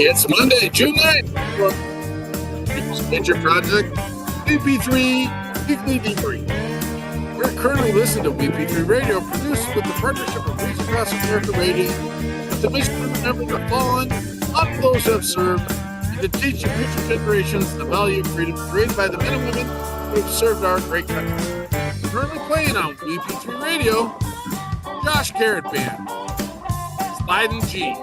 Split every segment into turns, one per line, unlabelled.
It's Monday, June 9th. Major project, WeP3 Weekly Debrief. You're currently listening to WeP3 Radio, produced with the partnership of Reach Across America Radio, with the mission to remember the fallen, honor those who have served, and to teach the future generations the value of freedom created by the men and women who have served our great country. Currently playing on WeP3 Radio, Josh Garrett Band, Sliding G.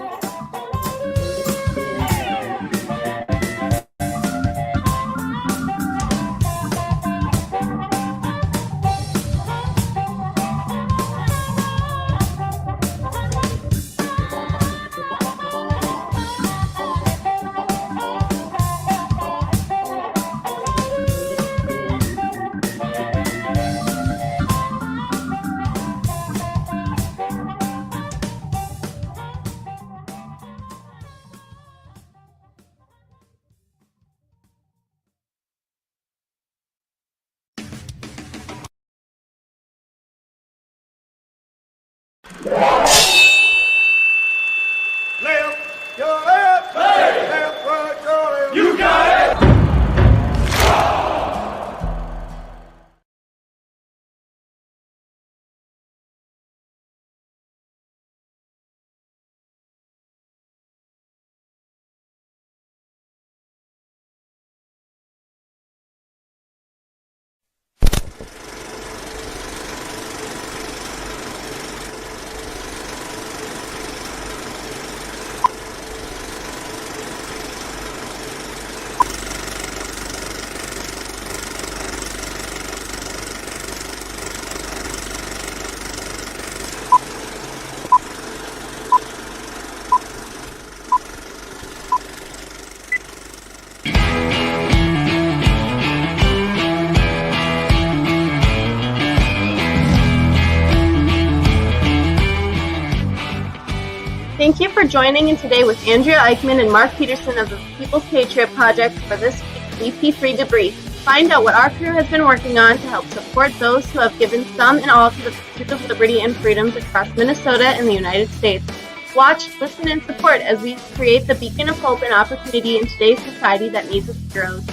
Thank you for joining in today with Andrea Eichmann and Mark Peterson of the People's Patriot Project for this week's WeP3 Debrief. Find out what our crew has been working on to help support those who have given some and all to the pursuit of liberty and freedoms across Minnesota and the United States. Watch, listen, and support as we create the beacon of hope and opportunity in today's society that needs its heroes.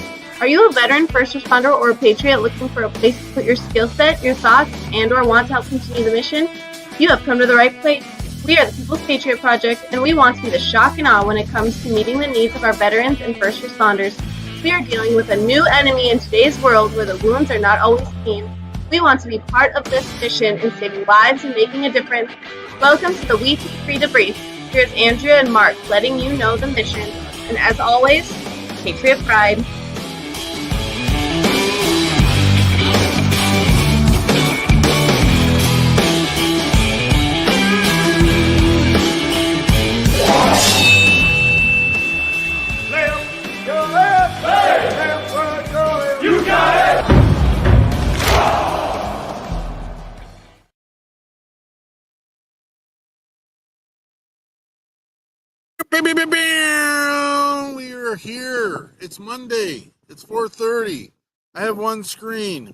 Are you a veteran, first responder, or a patriot looking for a place to put your skill set, your thoughts, and or want to help continue the mission? You have come to the right place. We are the People's Patriot Project, and we want to be the shock and awe when it comes to meeting the needs of our veterans and first responders. We are dealing with a new enemy in today's world where the wounds are not always seen. We want to be part of this mission in saving lives and making a difference. Welcome to the WeP3 Debrief. Here's Andrea and Mark letting you know the mission. And as always, Patriot Pride.
We are here. It's Monday. It's 4:30. I have one screen.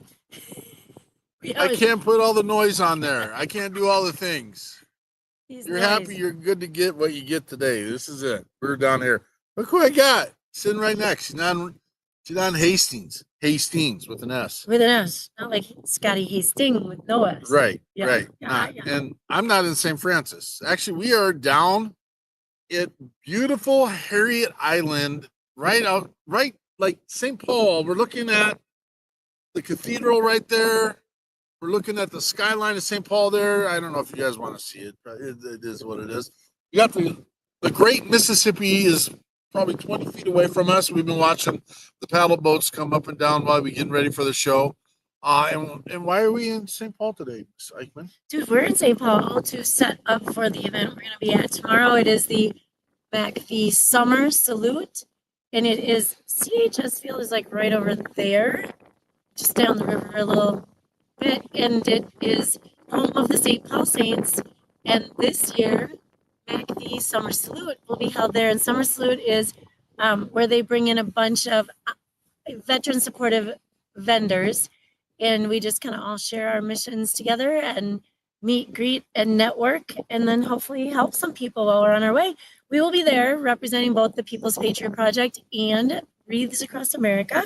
I can't put all the noise on there. I can't do all the things. You're happy you're good to get what you get today. This is it. We're down here. Look who I got. Sitting right next. She's on Hastings. Hastings with an S.
With an S. Not like Scotty Hastings with no S.
Right.
Yeah.
Right.
Yeah.
And I'm not in St. Francis. Actually, we are down at beautiful Harriet Island, right like St. Paul. We're looking at the cathedral right there. We're looking at the skyline of St. Paul there. I don't know if you guys want to see it, but it is what it is. You got the Great Mississippi is probably 20 feet away from us. We've been watching the paddle boats come up and down while we getting ready for the show. And why are we in St. Paul today, Ms. Eichmann?
Dude, we're in St. Paul to set up for the event we're going to be at tomorrow. It is the McPhee Summer Salute, and it is CHS Field is like right over there, just down the river a little bit, and it is home of the St. Paul Saints. And this year, McPhee Summer Salute will be held there, and Summer Salute is where they bring in a bunch of veteran supportive vendors, and we just kind of all share our missions together and meet, greet, and network, and then hopefully help some people while we're on our way. we will be there representing both the People's Patriot Project and Wreaths Across America.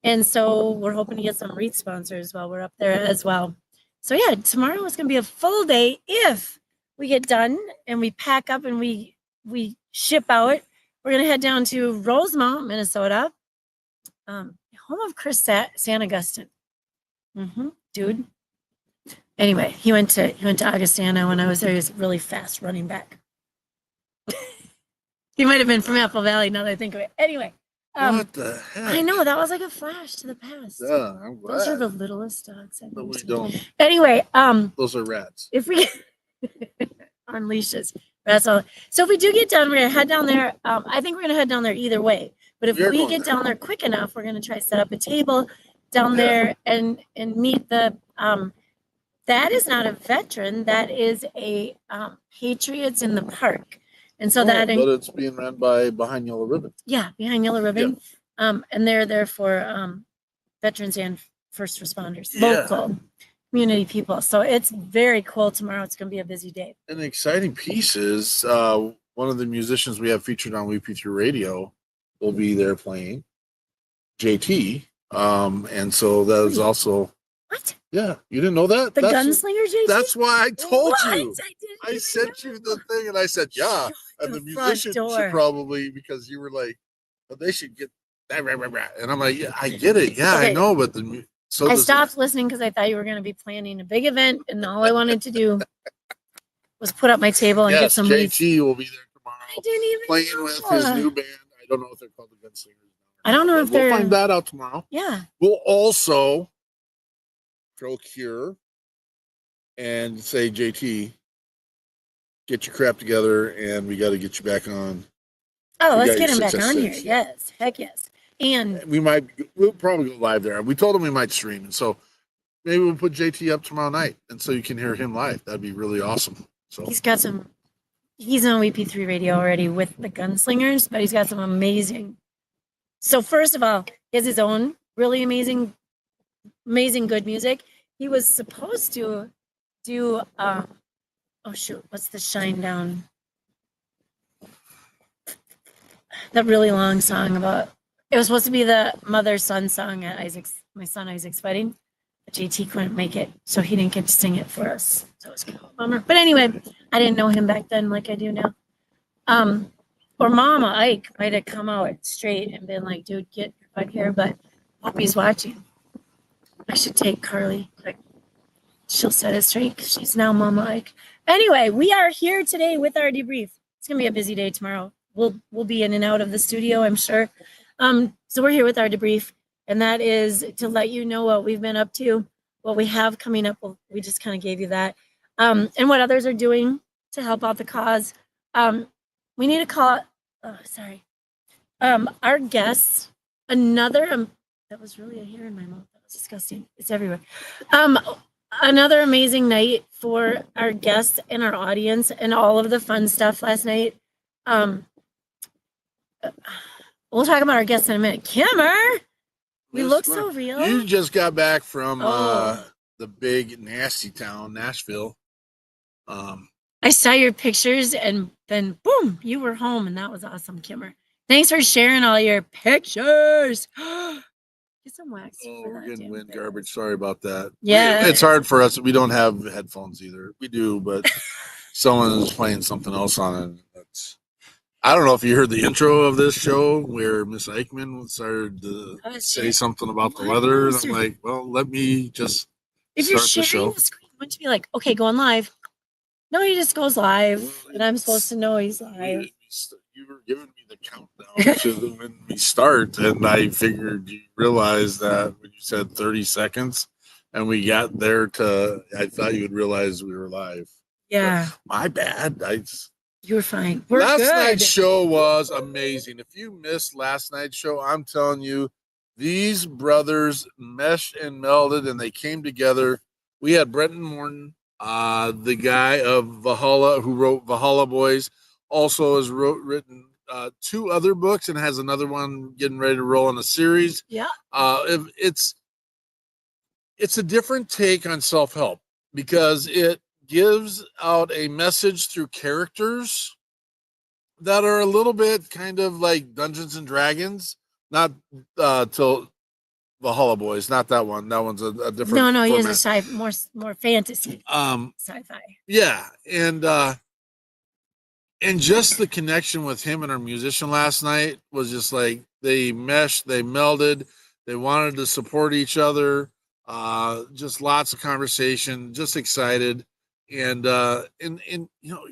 And so we're hoping to get some wreath sponsors while we're up there as well. So yeah, tomorrow is going to be a full day if we get done and we pack up and we ship out. We're going to head down to Rosemount, Minnesota, home of Chris San Augustine. Dude. Anyway, he went to Augustana when I was there. He was really fast running back. He might have been from Apple Valley now that I think of it. Anyway.
What the heck?
I know, that was like a flash to the past.
Yeah, I'm glad.
Those are the littlest dogs.
No, we don't.
Anyway,
those are rats.
If we on leashes, that's all. So if we do get done, we're gonna head down there. I think we're gonna head down there either way. But if we get down there quick enough, we're gonna try to set up a table down there and meet the. That is not a veteran. That is a Patriots in the Park. And so but
it's being run by Behind Yellow Ribbon.
Yeah, Behind Yellow Ribbon. Yeah. And they're there for veterans and first responders, local community people. So it's very cool tomorrow. It's going to be a busy day.
And the exciting piece is one of the musicians we have featured on WeP3 Radio will be there playing, JT. And so that is also...
What?
Yeah, you didn't know that?
The gunslinger, JT?
That's why I told you. I sent you the thing, and I said, yeah. And the musician should probably, because you were like, well, they should get that. And I'm like, yeah, I get it. Yeah, okay. I know. But I
stopped listening because I thought you were going to be planning a big event, and all I wanted to do was put up my table and get some
JT will be there tomorrow.
I didn't even
playing with his new band. I don't know if they're called the Gunslingers.
I don't know if
we'll find that out tomorrow.
Yeah.
We'll also procure and say, JT, get your crap together, and we got to get you back on.
Oh, let's get him back on here. Yes, heck yes. And
we'll probably go live there. We told him we might stream, and so maybe we'll put JT up tomorrow night, and so you can hear him live. That'd be really awesome. So
he's on WeP3 Radio already with the Gunslingers, but he's got some amazing. So first of all, he has his own really amazing good music. He was supposed to do oh shoot, what's the Shine Down, that really long song about, it was supposed to be the mother-son song at my son Isaac's wedding, but JT couldn't make it, so he didn't get to sing it for us, so it was kind of a bummer. But anyway, I didn't know him back then like I do now. Or Mama Ike might have come out straight and been like, dude, get your butt here, but hope he's watching. I should take Carly quick. She'll set it straight because she's now Mama Ike. Anyway, we are here today with our debrief. It's gonna be a busy day tomorrow. We'll be in and out of the studio, I'm sure. So we're here with our debrief, and that is to let you know what we've been up to, what we have coming up. We just kind of gave you that, and what others are doing to help out the cause. We need to call. Oh, sorry. Our guests. Another. That was really a hair in my mouth. That was disgusting. It's everywhere. Another amazing night for our guests and our audience and all of the fun stuff last night. We'll talk about our guests in a minute. Kimmer, we look so real.
You just got back from the big nasty town, Nashville.
I saw your pictures, and then boom, you were home, and that was awesome, Kimmer. Thanks for sharing all your pictures. Get some wax.
Oh, we're getting wind garbage. Sorry about that.
Yeah.
It's hard for us. We don't have headphones either. We do, but someone is playing something else on it. I don't know if you heard the intro of this show where Miss Eichmann started to say something about the weather. And I'm like, well, let me just
if you're sharing the screen, wouldn't you be like, okay, going live? No, he just goes live, and I'm supposed to know he's live.
You were giving me the countdown to when we start, and I figured you realized that when you said 30 seconds, and we got there I thought you would realize we were live.
Yeah.
But my bad.
You were fine.
Last night's show was amazing. If you missed last night's show, I'm telling you, these brothers meshed and melded, and they came together. We had Brenton Morton, the guy of Valhalla, who wrote Valhalla Boys, also has written 2 other books and has another one getting ready to roll in a series.
Yeah.
It's a different take on self-help because it gives out a message through characters that are a little bit kind of like Dungeons and Dragons, not till Valhalla Boys, not that one. That one's a different.
No, he has
format.
a more fantasy, sci-fi.
Yeah, and just the connection with him and our musician last night was just like they meshed, they melded, they wanted to support each other. Just lots of conversation, just excited, and you know,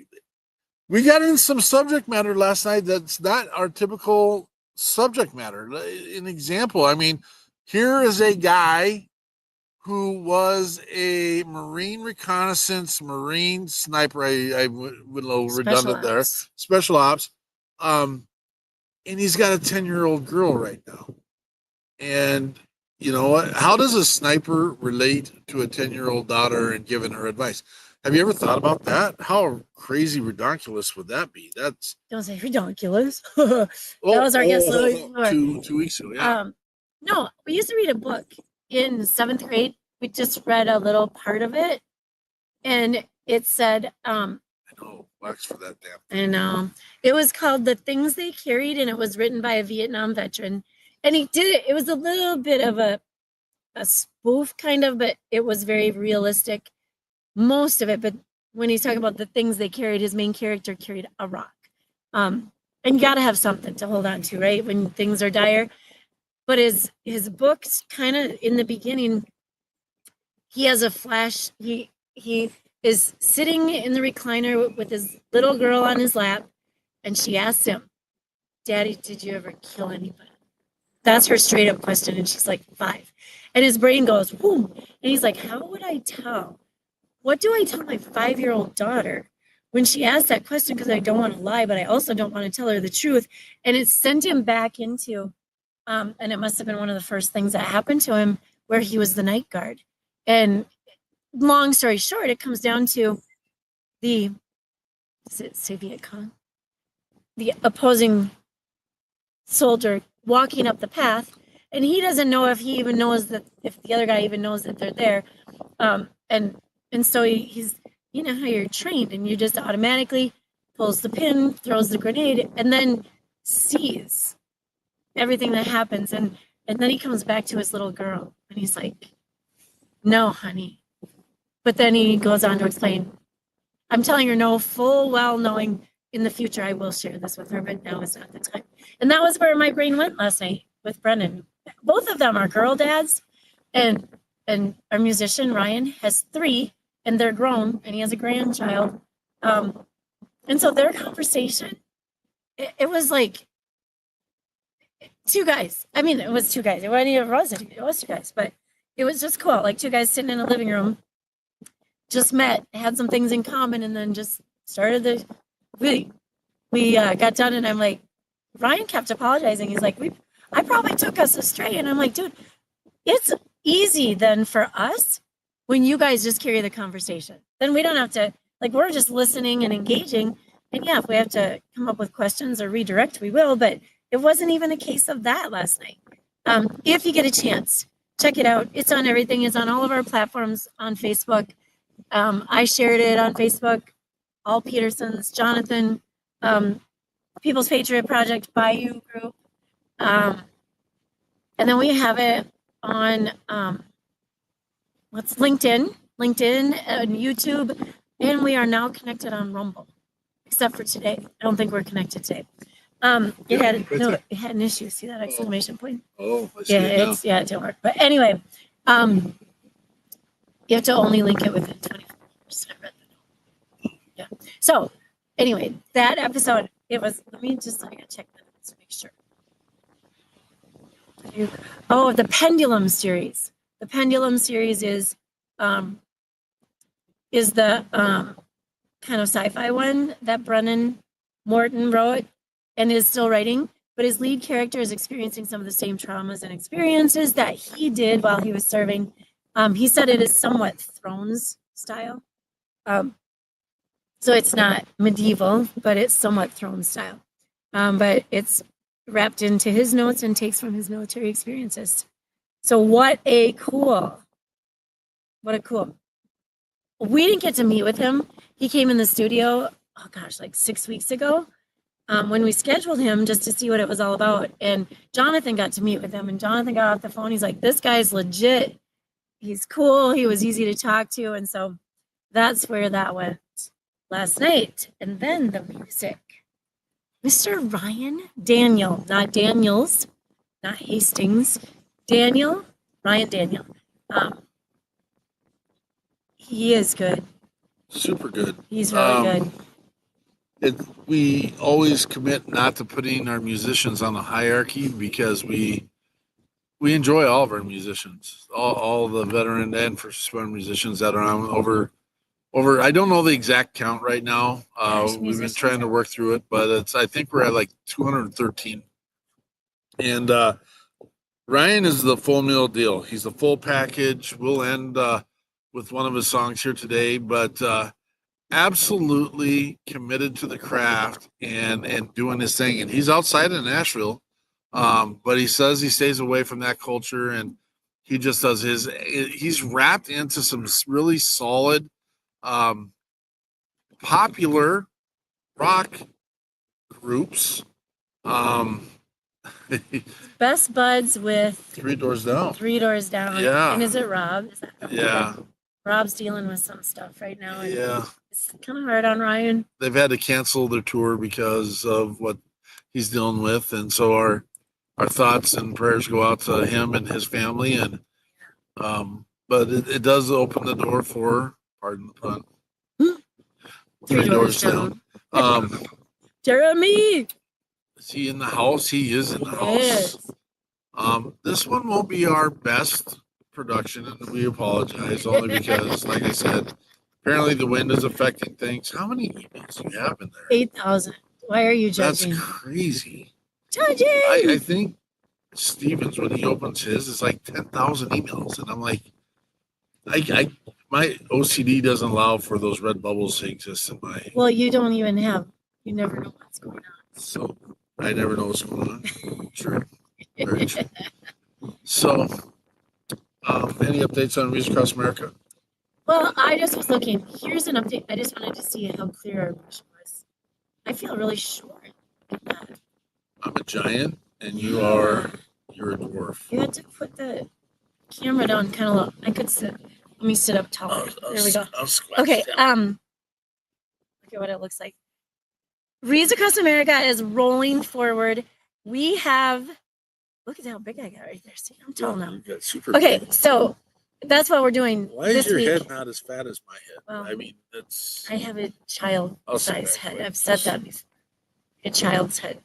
we got in some subject matter last night that's not our typical subject matter. An example, I mean, here is a guy who was a Marine reconnaissance, Marine sniper. I went a little redundant there. Special ops. And he's got a 10-year-old girl right now. And you know what? How does a sniper relate to a 10-year-old daughter and giving her advice? Have you ever thought about that? How crazy ridiculous would that be? That's
Don't say ridiculous. That was our guest
2 weeks ago. Yeah.
No, we used to read a book in 7th grade. We just read a little part of it, and it said,
I know, wax for that damn thing.
and it was called The Things They Carried, and it was written by a Vietnam veteran. And he did it. It was a little bit of a spoof kind of, but it was very realistic, most of it. But when he's talking about the things they carried, his main character carried a rock. And you got to have something to hold on to, right? When things are dire. But his books kind of in the beginning, he has a flash. He is sitting in the recliner with his little girl on his lap, and she asks him, "Daddy, did you ever kill anybody?" That's her straight up question, and she's like 5. And his brain goes, "Boom!" And he's like, "How would I tell? What do I tell my 5-year-old daughter when she asks that question? Because I don't want to lie, but I also don't want to tell her the truth." And it sent him back into, and it must have been one of the first things that happened to him, where he was the night guard. And long story short, it comes down to the Viet Cong? The opposing soldier walking up the path, and he doesn't know if he even knows that, if the other guy even knows that they're there. And so he's, you know how you're trained, and you just automatically pulls the pin, throws the grenade, and then sees everything that happens. And then he comes back to his little girl, and he's like, "No, honey." But then he goes on to explain, I'm telling her no, full well knowing in the future I will share this with her, but now is not the time. And that was where my brain went last night with Brennan. Both of them are girl dads, and our musician Ryan has 3, and they're grown, and he has a grandchild. And so their conversation, it was like 2 guys. I mean, it was 2 guys. It was 2 guys, but it was just cool. Like 2 guys sitting in a living room, just met, had some things in common, and then just started we got done, and I'm like, Ryan kept apologizing. He's like, I probably took us astray. And I'm like, dude, it's easy then for us when you guys just carry the conversation. Then we don't have to, like, we're just listening and engaging. And yeah, if we have to come up with questions or redirect, we will. But it wasn't even a case of that last night. If you get a chance, check it out. It's on everything. It's on all of our platforms on Facebook. I shared it on Facebook, all Petersons, Jonathan, People's Patriot Project, Bayou Group. And then we have it on LinkedIn and YouTube, and we are now connected on Rumble, except for today. I don't think we're connected today. It had an issue. See that exclamation point?
Oh, I see it now.
It didn't work. But anyway, you have to only link it within 24 hours. I read that. Yeah. So anyway, that episode, it was, I gotta check the notes to make sure. Oh, the Pendulum series. The Pendulum series is the kind of sci-fi one that Brennan Morton wrote and is still writing, but his lead character is experiencing some of the same traumas and experiences that he did while he was serving. He said it is somewhat Thrones style. So it's not medieval, but it's somewhat Thrones style. But it's wrapped into his notes and takes from his military experiences. So what a cool. We didn't get to meet with him. He came in the studio, like 6 weeks ago. when we scheduled him just to see what it was all about. And Jonathan got to meet with him, and Jonathan got off the phone. He's like, this guy's legit. He's cool. He was easy to talk to. And so that's where that went last night. And then the music. Mr. Ryan Daniel, not Daniels, not Hastings. Ryan Daniel. He is good.
Super good.
He's really good.
We always commit not to putting our musicians on a hierarchy because we enjoy all of our musicians, all the veteran and first responder musicians that are on over. I don't know the exact count right now. We've been trying to work through it, but I think we're at like 213. And Ryan is the full meal deal. He's the full package. We'll end with one of his songs here today, but absolutely committed to the craft and doing his thing. And he's outside of Nashville, but he says he stays away from that culture, and he just does he's wrapped into some really solid popular rock groups.
Best buds with
Three Doors Down.
Yeah. And is it Rob? Is that
yeah.
Rob's dealing with some stuff right now. And
yeah.
It's kind of hard on Ryan.
They've had to cancel their tour because of what he's dealing with. And so our thoughts and prayers go out to him and his family. And but it does open the door for, pardon the pun, Three Doors Down.
Jeremy!
Is he in the house? He is in the house.
Yes.
This one won't be our best production, and we apologize only because, like I said, apparently the wind is affecting things. How many emails do you have in there?
8,000. Why are you judging?
That's crazy.
Judging!
I think Stevens, when he opens his, is like 10,000 emails, and I'm like, my OCD doesn't allow for those red bubbles to exist in my.
Well, you don't even have. You never know what's going on.
So I never know what's going on. True. Very true. So, any updates on Music Across America?
Well, I just was looking. Here's an update. I just wanted to see how clear our vision was. I feel really short.
I'm a giant, and you're a dwarf.
You had to put the camera down kind of low. I could sit. Let me sit up taller. There we go. Okay. Look at what it looks like. Reads Across America is rolling forward. We have. Look at how big I got right there. See, I'm tall now. Okay, so that's what we're doing.
Why is your head not as fat as my head?
Well,
I mean, that's.
I have a child-sized head. I've said that before. A child's head.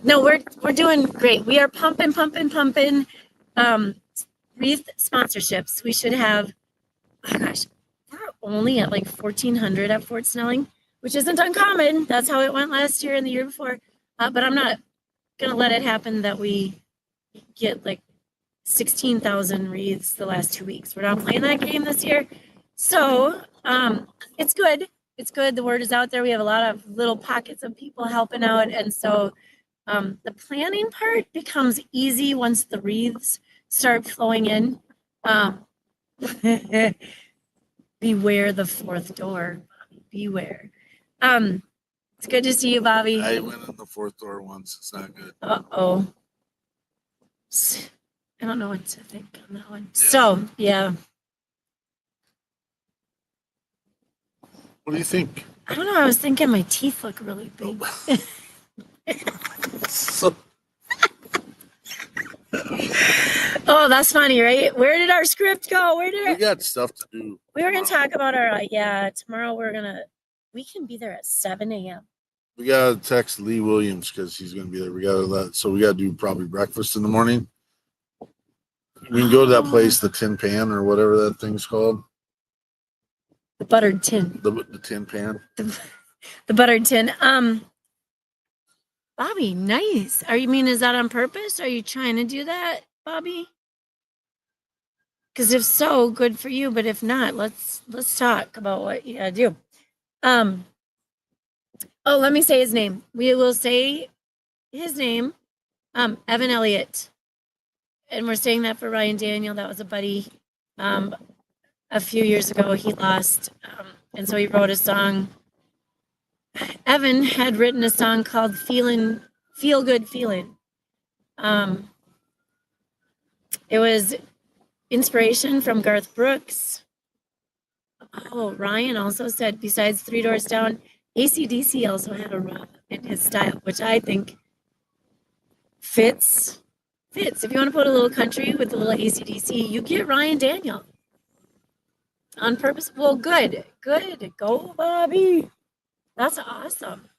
No, we're doing great. We are pumping. Wreath sponsorships. We should have. Oh gosh, we're only at like 1,400 at Fort Snelling, which isn't uncommon. That's how it went last year and the year before. But I'm not gonna let it happen that we get like 16,000 wreaths the last 2 weeks. We're not playing that game this year. So it's good. It's good. The word is out there. We have a lot of little pockets of people helping out. And so the planning part becomes easy once the wreaths start flowing in. Beware the fourth door. Beware. It's good to see you, Bobby.
I went in the fourth door once. It's not good.
Uh-oh. I don't know what to think on that one. Yeah. So, yeah.
What do you think?
I don't know. I was thinking my teeth look really big. Oh, that's funny, right? Where did our script go?
We got stuff to do.
We were going to talk about tomorrow we can be there at 7 a.m.
We got to text Lee Williams because he's going to be there. We got to do probably breakfast in the morning. We can go to that place, the Tin Pan or whatever that thing's called.
The buttered tin.
The Tin Pan.
The buttered tin. Bobby, nice. Is that on purpose? Are you trying to do that, Bobby? Because if so, good for you. But if not, let's talk about what you gotta do. Oh, let me say his name. We will say his name, Evan Elliott. And we're saying that for Ryan Daniel. That was a buddy a few years ago. He lost. And so he wrote a song Evan had written a song called Feel Good Feeling. It was inspiration from Garth Brooks. Oh, Ryan also said, besides Three Doors Down, AC/DC also had a rock in his style, which I think fits. If you want to put a little country with a little AC/DC, you get Ryan Daniel. On purpose. Well, good. Go, Bobby. That's awesome.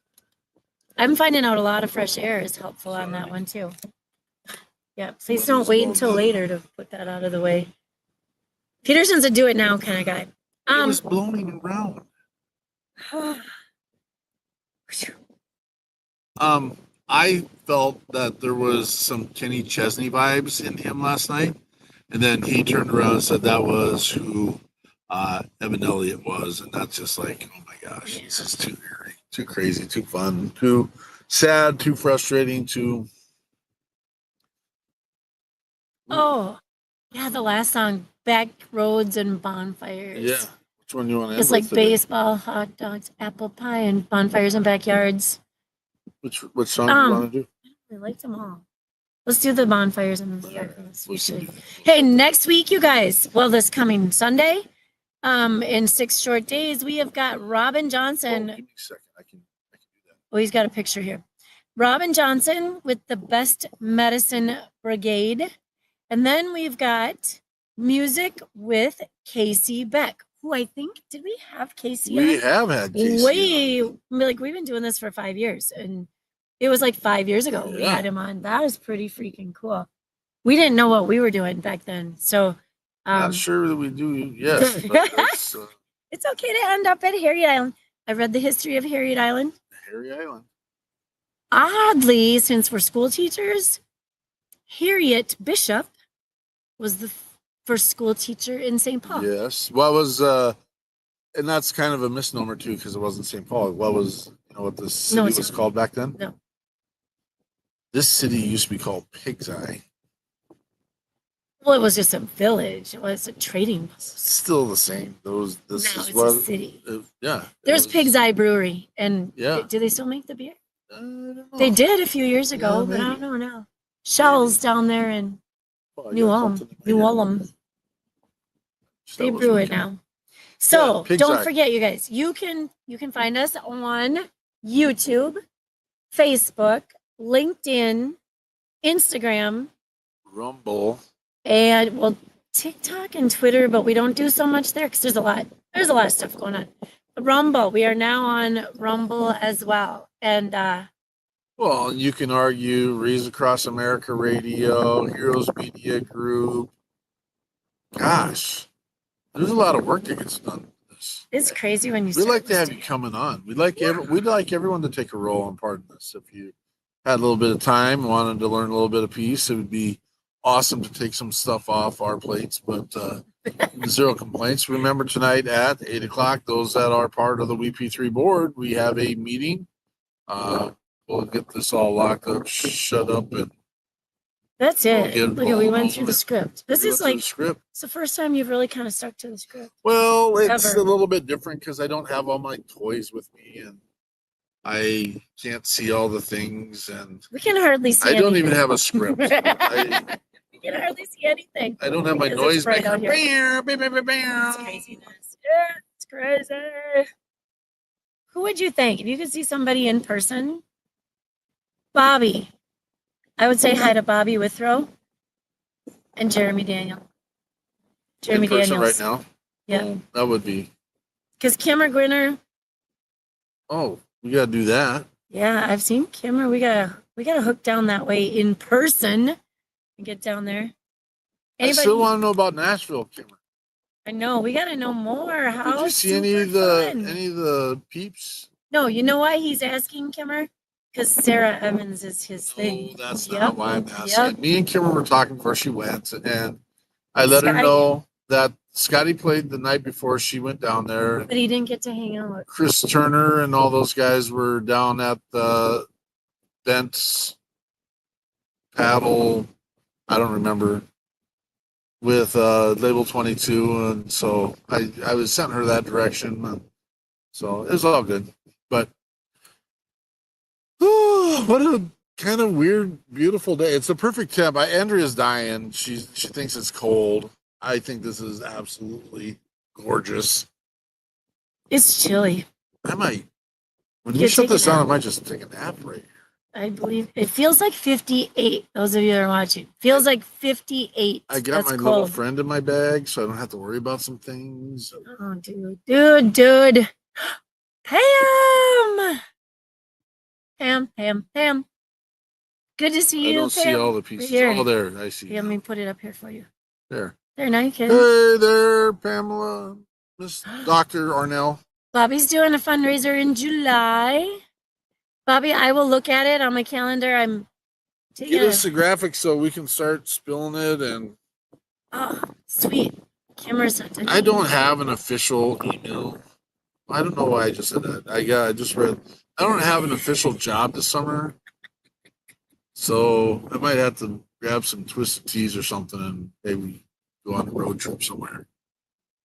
I'm finding out a lot of fresh air is helpful on that one too. Yeah, please don't wait until later to put that out of the way. Peterson's a do it now kind of guy.
It was blowing around. I felt that there was some Kenny Chesney vibes in him last night, and then he turned around and said that was who Evan Elliott was, and that's just like, oh my gosh, this is too eerie, too crazy, too fun, too sad, too frustrating, too.
Oh, yeah, the last song, Back Roads and Bonfires.
Yeah. Which one do you want to end
It's like
with today?
baseball, hot dogs, apple pie, and bonfires in backyards.
Which song do you want to do?
I liked them all. Let's do the bonfires and the fireworks. We should.
do that.
Hey, next week, you guys. Well, this coming Sunday, in 6 short days, we have got Robin Johnson.
Give me a second. I can do that.
Oh, he's got a picture here. Robin Johnson with the Best Medicine Brigade. And then we've got music with Casey Beck, who I think, did we have Casey
We
on?
have had Casey on.
Like we've been doing this for 5 years, and it was like 5 years ago we
Yeah.
had him on. That was pretty freaking cool. We didn't know what we were doing back then, so
Not sure that we do. Yes, but that's,
it's okay to end up at Harriet Island. I read the history of Harriet Island.
Harry Island.
Oddly, since we're school teachers, Harriet Bishop was the first school teacher in St. Paul.
Yes. What was and that's kind of a misnomer too, because it wasn't St. Paul. What was, you know what this city
it's
was
not.
called back then?
No.
This city used to be called Pig's Eye.
Well, it was just a village. It was a trading post.
Still the same. This
Now
is
it's
what
a city.
yeah.
There's Pig's Eye Brewery, and
Yeah.
do they still make the beer?
I don't know.
They did a few years ago,
Yeah,
but I
maybe.
don't know now. Shell's down there in
Well, I
New
got
Ulm.
something in my
New
head.
Ulm. They
That was
brew it
weekend.
now. So
Pig's
don't
Eye.
forget, you guys. You can find us on YouTube, Facebook, LinkedIn, Instagram,
Rumble.
and well, TikTok and Twitter, but we don't do so much there because there's a lot of stuff going on. Rumble, we are now on Rumble as well, and
Well, you can argue Reason Across America Radio, Heroes Media Group. Gosh, there's a lot of work that gets done with this.
it's crazy when you.
We'd
start
like to have
listing
you
it.
coming on. We'd like everyone to take a role in part in this. If you had a little bit of time, wanted to learn a little bit of piece, it would be awesome to take some stuff off our plates. But zero complaints. Remember tonight at 8:00, those that are part of the WeP3 board, we have a meeting. We'll get this all locked up, shut up, and
That's
We'll
it.
get
Look at we went
involved.
through the script. This
we
is
went through the
like
script.
it's the first time you've really kind of stuck to the script.
Well, it's
Ever.
a little bit different because I don't have all my toys with me, and I can't see all the things, and
We can hardly see.
I don't
anything.
even have a script. I
We can hardly see anything.
don't have my
Because
noise
it's bright
maker.
out here. It's
Bam.
craziness. Yeah, it's crazy. Who would you think if you could see somebody in person? Bobby. I would say hi to Bobby Withrow and Jeremy Daniel. Jeremy
In person
Daniels.
right now.
Yeah.
Oh, that would be.
Because Kimmer Gwinner,
Oh, we gotta do that.
yeah, I've seen Kimmer. We gotta hook down that way in person and get down there.
I still want to know about Nashville, Kimmer.
I know we gotta know more. How
Did you see any of the peeps?
No, you know why he's asking Kimmer? Because Sarah Evans is his thing.
No, that's
Yep.
not why I'm asking.
Yep.
Me and Kimmer were talking before she went, and I let her
Scotty.
know that Scotty played the night before she went down there.
But he didn't get to hang out with.
Chris Turner and all those guys were down at the Bent's paddle. I don't remember, with label 22, and so I was sent her that direction. So it was all good. But Oh, what a kind of weird, beautiful day. It's the perfect temp. Andrea's dying. She thinks it's cold. I think this is absolutely gorgeous.
It's chilly.
I might, when
You
you
could
shut
take a
this down, I
nap.
might just take a nap right here.
I believe it feels like 58. Those of you that are watching, feels like 58.
I got
That's
my little
cold.
friend in my bag, so I don't have to worry about some things.
Oh, dude. Pam. Good to see
I
you,
don't see
Pam.
all the
Right
pieces.
here.
Oh, there. I see.
Let me put it up here for you.
There.
There, now you can.
Hey there, Pamela. Miss Dr. Arnell.
Bobby's doing a fundraiser in July. Bobby, I will look at it on my calendar. I'm taking
Get us the graphics so we can start spilling it. And
oh, sweet. Camera's not touching.
I don't have an official email. I don't know why I just said that. I just read. I don't have an official job this summer, so I might have to grab some Twisted Teas or something and maybe go on a road trip somewhere.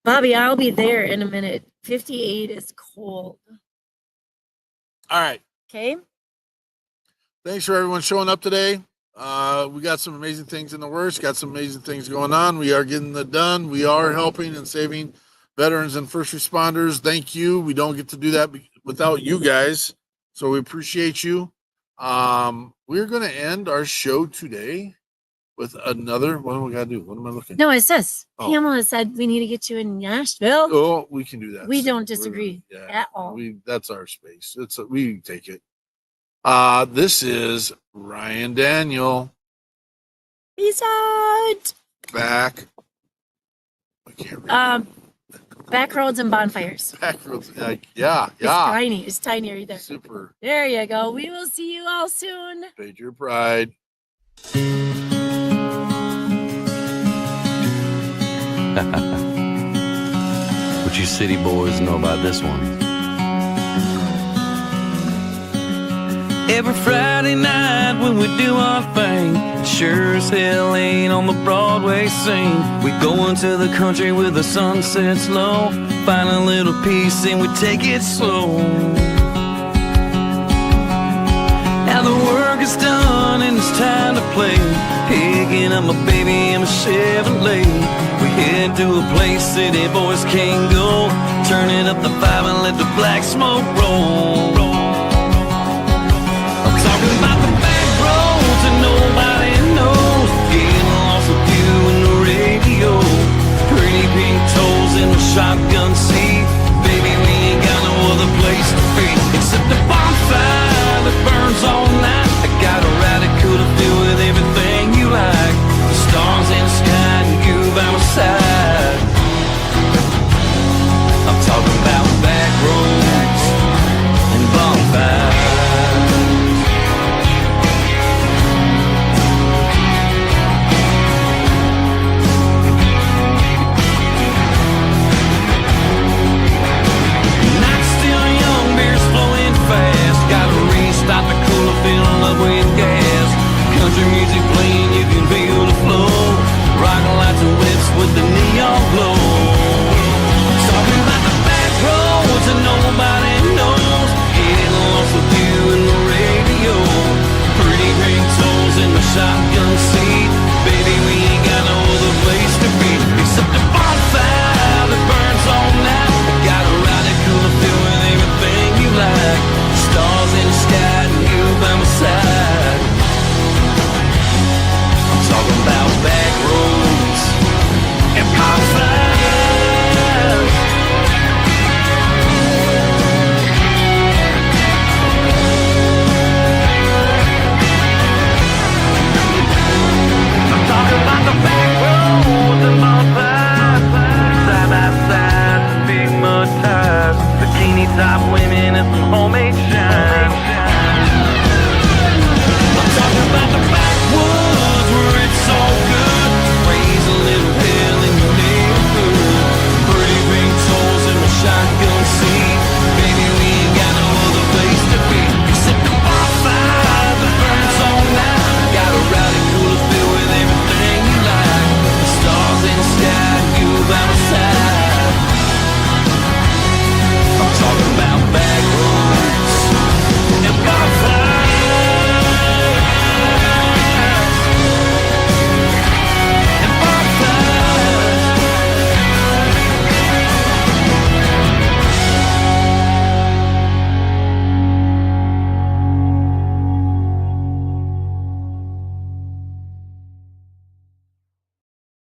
Bobby, I'll be there in a minute. 58 is cold.
All right.
Okay.
Thanks for everyone showing up today. We got some amazing things in the works. Got some amazing things going on. We are getting it done. We are helping and saving veterans and first responders. Thank you. We don't get to do that without you guys, so we appreciate you. We're going to end our show today with another. What do we got to do? What am I looking?
No, it says
Oh.
Pamela said we need to get you in Nashville.
Oh, we can do that.
We don't disagree
Yeah,
at all.
that's our space. We take it. This is Ryan Daniel
Peace out.
back. I can't read.
Back roads and bonfires.
Back roads. Yeah.
It's tiny right there.
Super.
There you go. We will see you all soon.
Paid your pride.
What you city boys know about this one? Every Friday night when we do our thing, it sure as hell ain't on the Broadway scene. We go into the country with the sun sets low, find a little peace and we take it slow. Now the work is done and it's time to play, picking up my baby and my Chevrolet. We head to a place city boys can't go, turning up the vibe and let the black smoke roll.